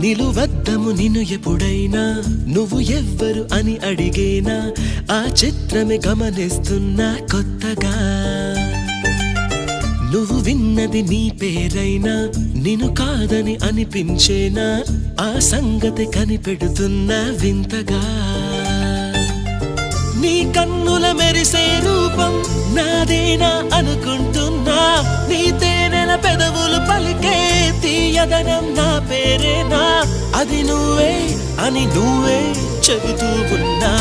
నిలువద్దము నిన్ను ఎప్పుడైనా నువ్వు ఎవ్వరు అని అడిగేనా ఆ చిత్రమే గమనిస్తున్నా కొత్తగా నువ్వు విన్నది నీ పేరైనా నిన్ను కాదని అనిపించేనా ఆ సంగతి కనిపెడుతున్నా వింతగా నీ కన్నుల మెరిసే రూపం నాదేనా అనుకుంటున్నా నీ తేనెల పెదవులు పలికే తీయదనం నా పేరేనా అది నువ్వే అని నువ్వే చెబుతూ ఉన్నా